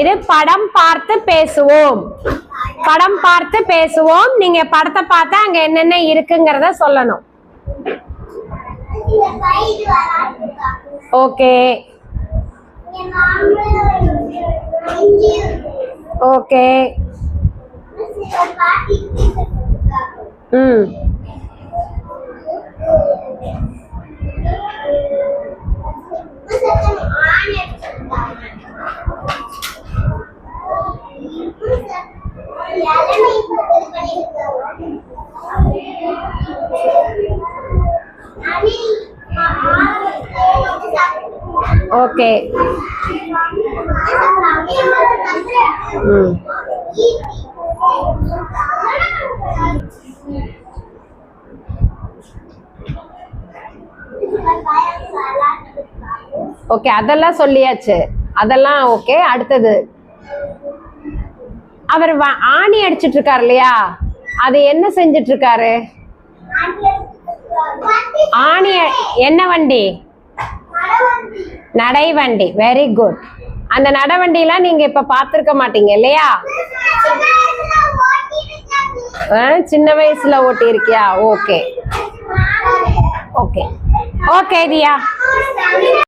இது படம் பார்த்து பேசுவோம். படம் பார்த்து பேசுவோம். நீங்க படத்தை பார்த்தா அங்க என்னென்ன இருக்குங்கிறத சொல்லணும். Okay okay. ஓகே ஓகே, அதெல்லாம் சொல்லியாச்சு. அதெல்லாம் ஓகே. அடுத்தது அவர் ஆணி அடிச்சிட்டு இருக்காரு இல்லையா, அது என்ன செஞ்சிட்டு இருக்காரு? ஆணி என்ன வண்டி? நடைவண்டி. Very good. அந்த நடைவண்டிலாம் நீங்க இப்ப பாத்துருக்க மாட்டீங்க இல்லையா? சின்ன வயசுல ஓட்டி இருக்கியா? ஓகே ஓகே ஓகே தியா.